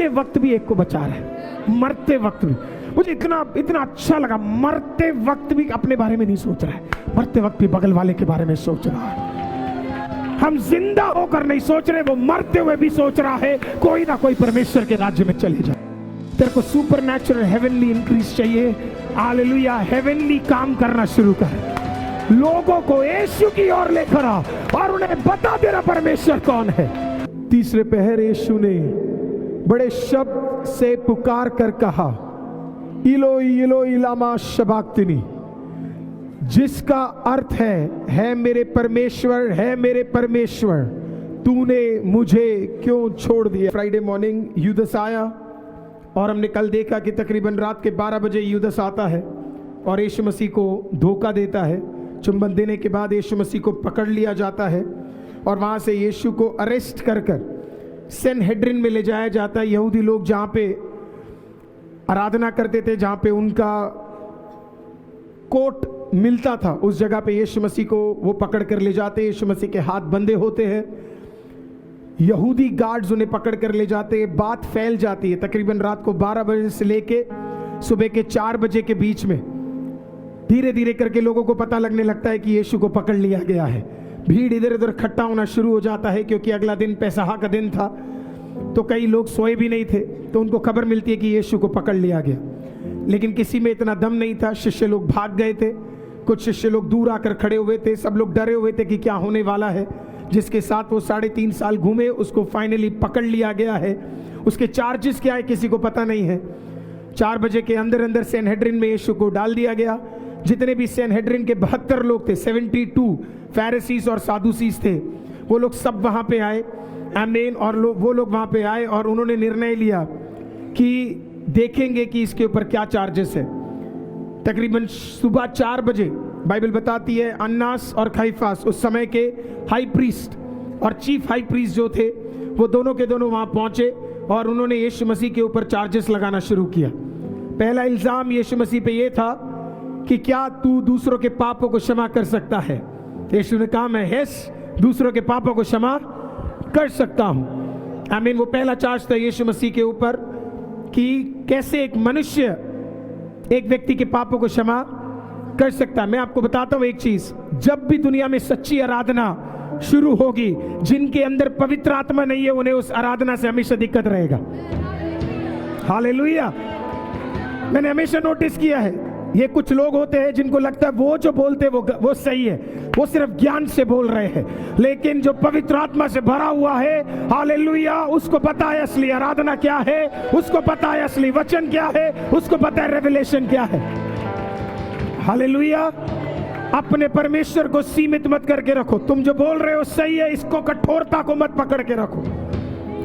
मरते वक्त भी एक को बचा रहा है, मरते वक्त भी। मुझे इतना इतना अच्छा लगा, मरते वक्त भी अपने बारे में नहीं सोच रहा है, मरते वक्त भी बगल वाले के बारे में सोच रहा है। हम जिंदा होकर नहीं सोच रहे, वो मरते हुए भी सोच रहा है कोई ना कोई परमेश्वर के राज्य में चले जाए। तेरे को सुपर नेचुरल हेवनली इंक्रीज चाहिए, हालेलुया। हेवनली काम करना शुरू कर, लोगों को यीशु की ओर लेकर आ और उन्हें बता तेरा परमेश्वर कौन है। तीसरे पहर यीशु ने बड़े शब्द से पुकार कर कहा, इलोई इलोई लामा शबाक्तनी, जिसका अर्थ है मेरे परमेश्वर, है मेरे परमेश्वर, तूने मुझे क्यों छोड़ दिया। फ्राइडे मॉर्निंग यूदस आया और हमने कल देखा कि तकरीबन रात के 12 बजे यूदस आता है और यीशु मसीह को धोखा देता है। चुंबन देने के बाद यीशु मसीह को पकड़ लिया जाता है और वहां से यीशु को अरेस्ट कर सेनहेड्रिन में ले जाया जाता है। यहूदी लोग जहां पे आराधना करते थे, जहां पे उनका कोट मिलता था, उस जगह पे यीशु मसीह को वो पकड़ कर ले जाते। यीशु मसीह के हाथ बंधे होते हैं, यहूदी गार्ड्स उन्हें पकड़ कर ले जाते हैं। बात फैल जाती है तकरीबन रात को 12 बजे से लेके सुबह के 4 बजे के बीच में। धीरे धीरे करके लोगों को पता लगने लगता है कि यीशु को पकड़ लिया गया है। भीड़ इधर उधर इकट्ठा होना शुरू हो जाता है, क्योंकि अगला दिन पैसहा का दिन था, तो कई लोग सोए भी नहीं थे। तो उनको खबर मिलती है कि यीशु को पकड़ लिया गया, लेकिन किसी में इतना दम नहीं था। शिष्य लोग भाग गए थे, कुछ शिष्य लोग दूर आकर खड़े हुए थे। सब लोग डरे हुए थे कि क्या होने वाला है। जिसके साथ वो 3.5 साल घूमे, उसको फाइनली पकड़ लिया गया है। उसके चार्जेस क्या है किसी को पता नहीं है। 4 बजे के अंदर अंदर सेनहेड्रिन में यीशु को डाल दिया गया। जितने भी सेनहेड्रिन के 72 लोग थे, 72 फैरिसीज और सादुसीज थे, वो लोग सब वहां पे आए, आमीन। और वो लोग वहां पे आए और उन्होंने निर्णय लिया कि देखेंगे कि इसके ऊपर क्या चार्जेस है। तकरीबन सुबह 4 बजे बाइबल बताती है, अन्नास और खैफास उस समय के हाई प्रीस्ट और चीफ हाई प्रीस्ट जो थे, वो दोनों के दोनों वहां पहुंचे और उन्होंने यीशु मसीह के ऊपर चार्जेस लगाना शुरू किया। पहला इल्जाम यीशु मसीह पे ये था कि क्या तू दूसरों के पापों को क्षमा कर सकता है। यीशु ने कहा, मैं यस, दूसरों के पापों को क्षमा कर सकता हूं, आमीन। वो पहला चार्ज था यीशु मसीह के ऊपर कि कैसे एक मनुष्य एक व्यक्ति के पापों को क्षमा कर सकता है। मैं आपको बताता हूं एक चीज, जब भी दुनिया में सच्ची आराधना शुरू होगी, जिनके अंदर पवित्र आत्मा नहीं है उन्हें उस आराधना से हमेशा दिक्कत रहेगा। हालेलुया। मैंने हमेशा नोटिस किया है, ये कुछ लोग होते हैं जिनको लगता है वो जो बोलते हैं वो सही है, वो सिर्फ ज्ञान से बोल रहे हैं, लेकिन जो पवित्र आत्मा से भरा हुआ है, हालेलुया, उसको पता है असली आराधना क्या है, उसको पता है असली वचन क्या है, उसको पता है रेवलेशन क्या है। हालेलुया। अपने परमेश्वर को सीमित मत करके रखो। तुम जो बोल रहे हो सही है, इसको कठोरता को मत पकड़ के रखो।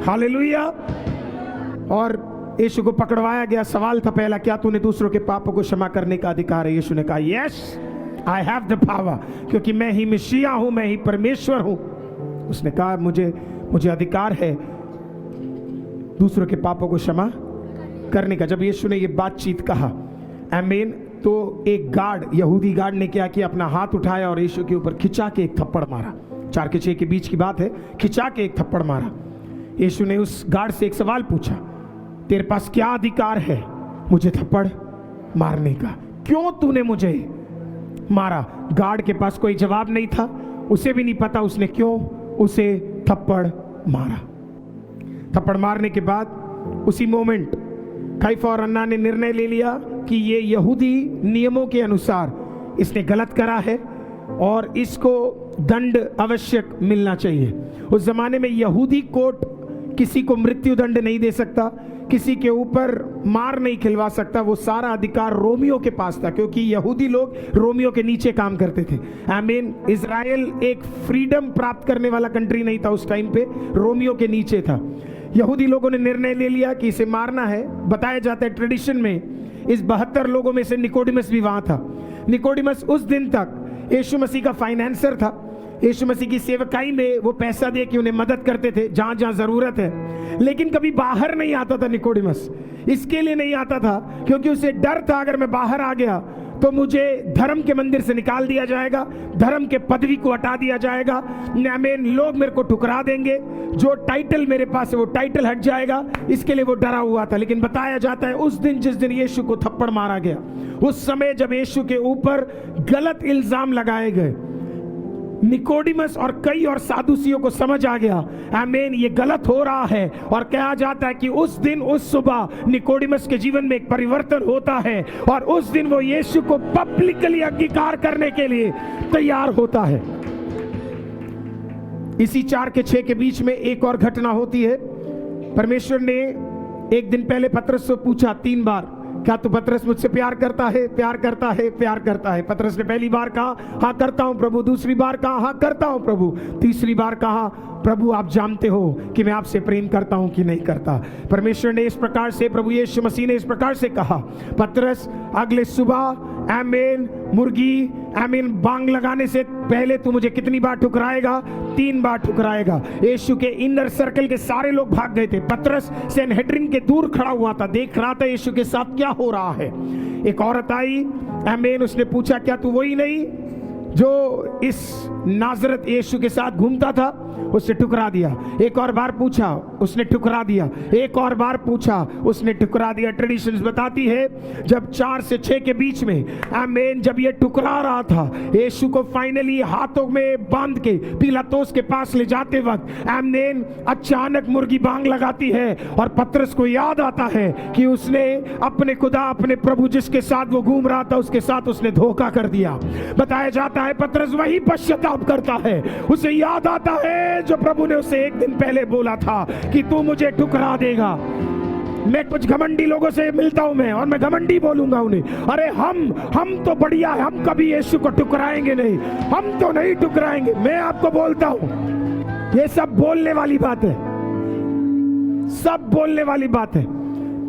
हालेलुया। और यीशु को पकड़वाया गया। सवाल था पहला, क्या तूने दूसरों के पापों को क्षमा करने का अधिकार है। यीशु ने कहा, yes I have the power, क्योंकि मैं ही मसीहा हूं, मैं ही परमेश्वर हूं। उसने कहा, मुझे अधिकार है दूसरों के पापों को क्षमा करने का। जब यीशु ने ये बातचीत कहा, आमीन, तो एक गार्ड, यहूदी गार्ड ने क्या किया, अपना हाथ उठाया और यीशु के ऊपर खिंचा के एक थप्पड़ मारा। 4 के 6 के बीच की बात है, खिंचा के एक थप्पड़ मारा। यीशु ने उस गार्ड से एक सवाल पूछा, तेरे पास क्या अधिकार है मुझे थप्पड़ मारने का, क्यों तूने मुझे मारा। गार्ड के पास कोई जवाब नहीं था, उसे भी नहीं पता उसने क्यों उसे थप्पड़ मारा। थप्पड़ मारने के बाद उसी मोमेंट कैफा और अन्ना ने निर्णय ले लिया कि ये यहूदी नियमों के अनुसार इसने गलत करा है और इसको दंड आवश्यक मिलना चाहिए। उस जमाने में यहूदी कोर्ट किसी को मृत्यु दंड नहीं दे सकता, किसी के ऊपर मार नहीं खिलवा सकता। वो सारा अधिकार रोमियो के पास था, क्योंकि यहूदी लोग रोमियो के नीचे काम करते थे। आमीन। इजराइल एक फ्रीडम प्राप्त करने वाला कंट्री नहीं था उस टाइम पे, रोमियो के नीचे था। यहूदी लोगों ने निर्णय ले लिया कि इसे मारना है। बताया जाता है ट्रेडिशन में इस 72 लोगों में से निकोडिमस भी वहां था। निकोडिमस उस दिन तक यीशु मसीह का फाइनेंसर था। यीशु मसीह की सेवकाई में वो पैसा दे के उन्हें मदद करते थे जहां जहां जरूरत है, लेकिन कभी बाहर नहीं आता था निकोडिमस। इसके लिए नहीं आता था क्योंकि उसे डर था, अगर मैं बाहर आ गया तो मुझे धर्म के मंदिर से निकाल दिया जाएगा, धर्म के पदवी को हटा दिया जाएगा, आमीन, लोग मेरे को ठुकरा देंगे, जो टाइटल मेरे पास है वो टाइटल हट जाएगा। इसके लिए वो डरा हुआ था। लेकिन बताया जाता है उस दिन जिस दिन यीशु को थप्पड़ मारा गया, उस समय जब यीशु के ऊपर गलत इल्जाम लगाए गए, निकोडिमस और कई और सादुसियों को समझ आ गया, आमीन, ये गलत हो रहा है। और कहा जाता है कि उस दिन उस सुबह निकोडिमस के जीवन में एक परिवर्तन होता है और उस दिन वो यीशु को पब्लिकली अंगीकार करने के लिए तैयार होता है। इसी 4 के 6 के बीच में एक और घटना होती है। परमेश्वर ने एक दिन पहले पतरस से पूछा 3 बार, क्या तू पतरस मुझसे प्यार करता है, प्यार करता है, प्यार करता है? पतरस ने पहली बार कहा हाँ करता हूं प्रभु, दूसरी बार कहा हाँ करता हूं प्रभु, तीसरी बार कहा प्रभु आप जानते हो कि मैं आपसे प्रेम करता हूं कि नहीं करता। परमेश्वर ने इस प्रकार से, प्रभु यीशु मसीह ने इस प्रकार से कहा, पतरस अगले सुबह आमीन मुर्गी आमीन बांग लगाने से पहले तू मुझे कितनी बार ठुकराएगा? 3 बार ठुकराएगा। यीशु के इनर सर्कल के सारे लोग भाग गए थे। पतरस सनहेड्रिन के दूर खड़ा हुआ था, देख रहा था यीशु के साथ क्या हो रहा है। एक औरत आई, आमीन, उसने पूछा क्या तू वही नहीं जो इस नाजरत यीशु के साथ घूमता था? उसने ठुकरा दिया। एक और बार पूछा, उसने ठुकरा दिया। एक और बार पूछा, उसने ठुकरा दिया। ट्रेडिशंस बताती है जब 4 से 6 के बीच में आमीन जब ये ठुकरा रहा था, यीशु को फाइनली हाथों में बांध के पिलातुस के पास ले जाते वक्त आमीन अचानक मुर्गी बांग लगाती है और पतरस को याद आता है कि उसने अपने खुदा, अपने प्रभु जिसके साथ वो घूम रहा था, उसके साथ उसने धोखा कर दिया। बताया जाता है पतरस वही पश्चाताप करता है। उसे याद आता है जो प्रभु ने उसे एक दिन पहले बोला था कि तू मुझे ठुकरा देगा। मैं कुछ घमंडी लोगों से मिलता हूं मैं, और मैं घमंडी बोलूंगा उन्हें, अरे हम तो बढ़िया है, हम कभी यीशु को ठुकराएंगे नहीं, हम तो नहीं ठुकराएंगे। मैं आपको बोलता हूं ये सब बोलने वाली बात है, सब बोलने वाली बात है।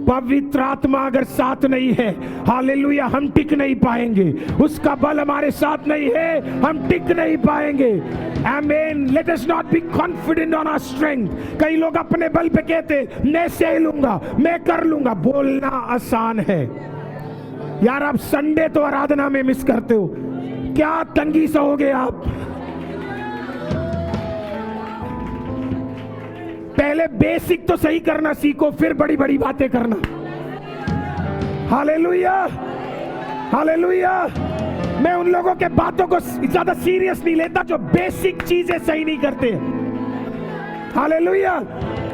पवित्र आत्मा अगर साथ नहीं है, हालेलुया, हम टिक नहीं पाएंगे। उसका बल हमारे साथ नहीं है, हम टिक नहीं पाएंगे। आमीन। Let us not be confident on our strength. कई लोग अपने बल पे कहते मैं सह लूंगा, मैं कर लूंगा। बोलना आसान है यार, आप संडे तो आराधना में मिस करते हो, क्या तंगी सहोगे आप? पहले बेसिक तो सही करना सीखो, फिर बड़ी बड़ी बातें करना। Hallelujah, hallelujah. मैं उन लोगों के बातों को ज्यादा सीरियस नहीं लेता जो बेसिक चीजें सही नहीं करते। हालेलुया।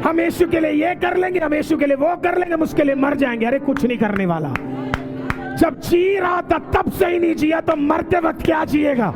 हम यीशु के लिए ये कर लेंगे, हम यीशु के लिए वो कर लेंगे, हम उसके लिए मर जाएंगे। अरे कुछ नहीं करने वाला। जब जी रहा था तब सही नहीं जिया तो मरते वक्त क्या जिएगा?